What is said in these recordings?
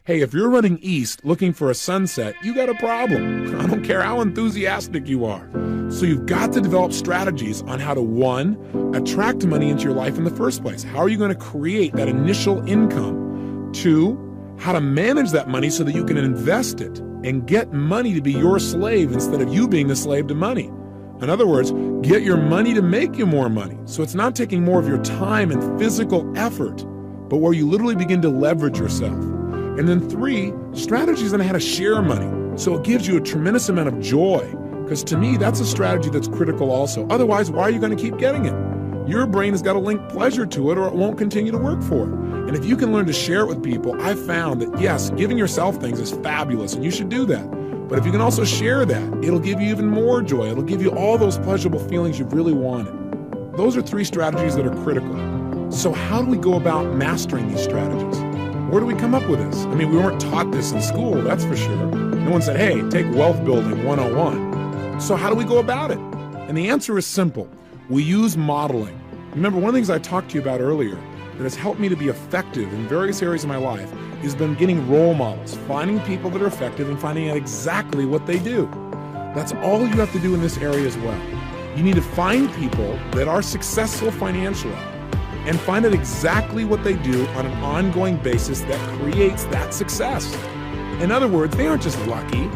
Hey, if you're running east looking for a sunset, you got a problem. I don't care how enthusiastic you are. So you've got to develop strategies on how to, one, attract money into your life in the first place. How are you going to create that initial income? Two, how to manage that money so that you can invest it and get money to be your slave instead of you being a slave to money. In other words, get your money to make you more money. So it's not taking more of your time and physical effort, but where you literally begin to leverage yourself. And then three, strategies on how to share money. So it gives you a tremendous amount of joy. Because to me, that's a strategy that's critical also. Otherwise, why are you going to keep getting it? Your brain has got to link pleasure to it or it won't continue to work for it. And if you can learn to share it with people, I've found that yes, giving yourself things is fabulous and you should do that. But if you can also share that, it'll give you even more joy. It'll give you all those pleasurable feelings you've really wanted. Those are three strategies that are critical. So how do we go about mastering these strategies? Where do we come up with this? I mean, we weren't taught this in school, that's for sure. No one said, hey, take Wealth Building 101. So how do we go about it? And the answer is simple. We use modeling. Remember, one of the things I talked to you about earlier that has helped me to be effective in various areas of my life has been getting role models, finding people that are effective and finding out exactly what they do. That's all you have to do in this area as well. You need to find people that are successful financially and find out exactly what they do on an ongoing basis that creates that success. In other words, they aren't just lucky.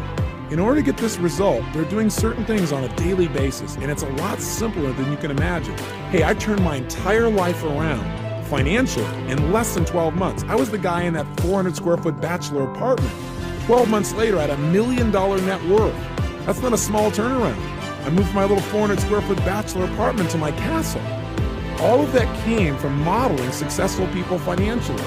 In order to get this result, they're doing certain things on a daily basis, and it's a lot simpler than you can imagine. Hey, I turned my entire life around financially in less than 12 months. I was the guy in that 400 square foot bachelor apartment. 12 months later, I had $1 million net worth. That's not a small turnaround. I moved from my little 400 square foot bachelor apartment to my castle. All of that came from modeling successful people financially.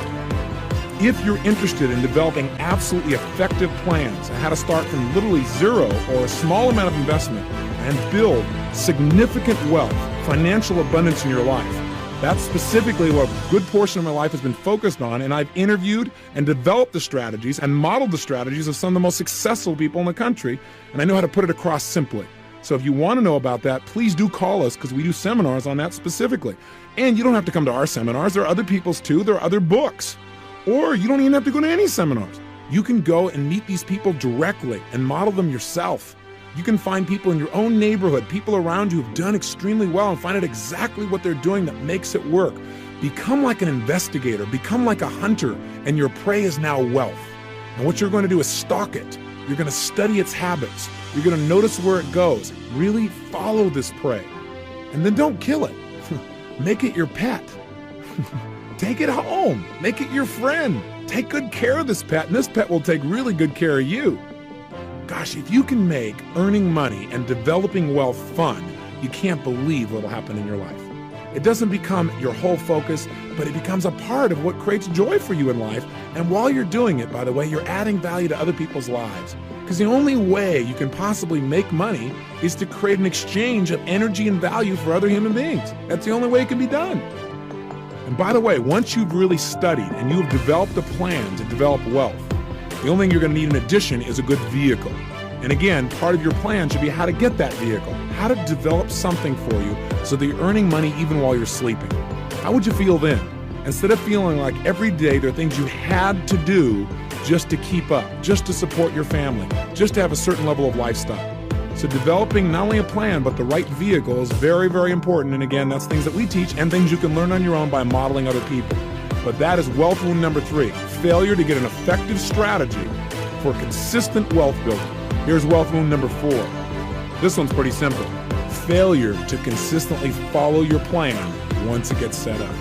If you're interested in developing absolutely effective plans on how to start from literally zero or a small amount of investment and build significant wealth, financial abundance in your life, that's specifically what a good portion of my life has been focused on, and I've interviewed and developed the strategies and modeled the strategies of some of the most successful people in the country, and I know how to put it across simply. So if you want to know about that, please do call us because we do seminars on that specifically. And you don't have to come to our seminars. There are other people's too. There are other books. Or you don't even have to go to any seminars. You can go and meet these people directly and model them yourself. You can find people in your own neighborhood, people around you who've done extremely well and find out exactly what they're doing that makes it work. Become like an investigator, become like a hunter, and your prey is now wealth. And what you're going to do is stalk it. You're going to study its habits. You're going to notice where it goes. Really follow this prey. And then don't kill it. Make it your pet. Take it home. Make it your friend. Take good care of this pet, and this pet will take really good care of you. Gosh, if you can make earning money and developing wealth fun, you can't believe what'll happen in your life. It doesn't become your whole focus, but it becomes a part of what creates joy for you in life. And while you're doing it, by the way, you're adding value to other people's lives. Because the only way you can possibly make money is to create an exchange of energy and value for other human beings. That's the only way it can be done. And by the way, once you've really studied and you've developed a plan to develop wealth, the only thing you're going to need in addition is a good vehicle. And again, part of your plan should be how to get that vehicle, how to develop something for you so that you're earning money even while you're sleeping. How would you feel then? Instead of feeling like every day there are things you had to do just to keep up, just to support your family, just to have a certain level of lifestyle. So developing not only a plan, but the right vehicle is very, very important. And again, that's things that we teach and things you can learn on your own by modeling other people. But that is wealth wound number 3, failure to get an effective strategy for consistent wealth building. Here's wealth wound number 4. This one's pretty simple. Failure to consistently follow your plan once it gets set up.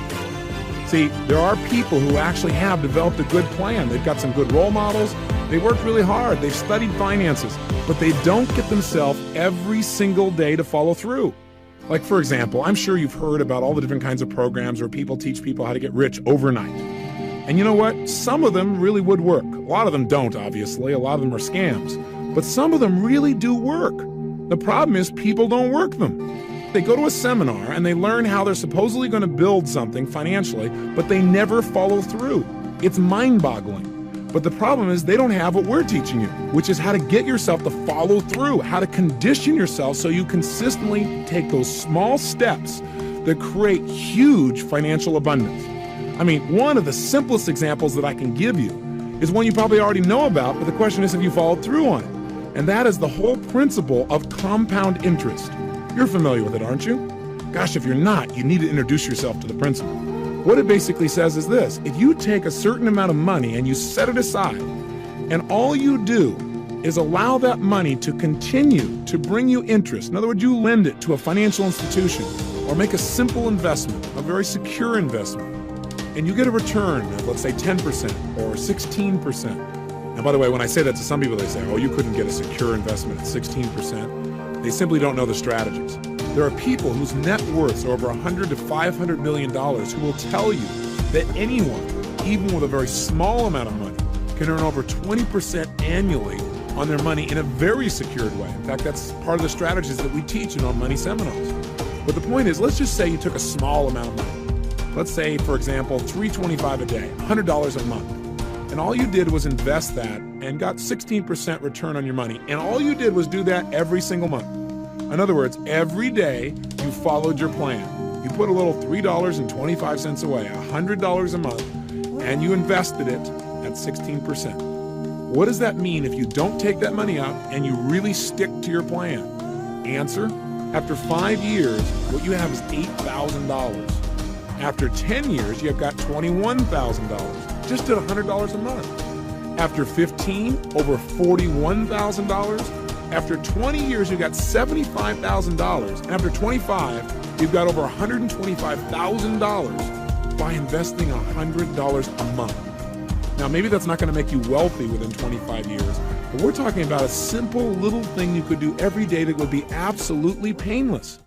See, there are people who actually have developed a good plan. They've got some good role models. They worked really hard. They've studied finances, but they don't get themselves every single day to follow through. Like, for example, I'm sure you've heard about all the different kinds of programs where people teach people how to get rich overnight. And you know what? Some of them really would work. A lot of them don't, obviously. A lot of them are scams. But some of them really do work. The problem is people don't work them. They go to a seminar and they learn how they're supposedly going to build something financially, but they never follow through. It's mind-boggling. But the problem is they don't have what we're teaching you, which is how to get yourself to follow through, how to condition yourself so you consistently take those small steps that create huge financial abundance. I mean, one of the simplest examples that I can give you is one you probably already know about, but the question is, have you followed through on it? And that is the whole principle of compound interest. You're familiar with it, aren't you? Gosh, if you're not, you need to introduce yourself to the principle. What it basically says is this: if you take a certain amount of money and you set it aside, and all you do is allow that money to continue to bring you interest, in other words, you lend it to a financial institution or make a simple investment, a very secure investment, and you get a return of, let's say, 10% or 16%. And by the way, when I say that to some people, they say, oh, you couldn't get a secure investment at 16%. They simply don't know the strategies. There are people whose net worths are over $100 to $500 million who will tell you that anyone, even with a very small amount of money, can earn over 20% annually on their money in a very secured way. In fact, that's part of the strategies that we teach in our money seminars. But the point is, let's just say you took a small amount of money. Let's say, for example, $325 a day, $100 a month. And all you did was invest that and got 16% return on your money. And all you did was do that every single month. In other words, every day you followed your plan. You put a little $3.25 away, $100 a month, and you invested it at 16%. What does that mean if you don't take that money out and you really stick to your plan? Answer: after 5 years, what you have is $8,000. After 10 years, you've got $21,000, just at $100 a month. After 15, over $41,000. After 20 years, you've got $75,000. And after 25, you've got over $125,000 by investing $100 a month. Now, maybe that's not going to make you wealthy within 25 years, but we're talking about a simple little thing you could do every day that would be absolutely painless.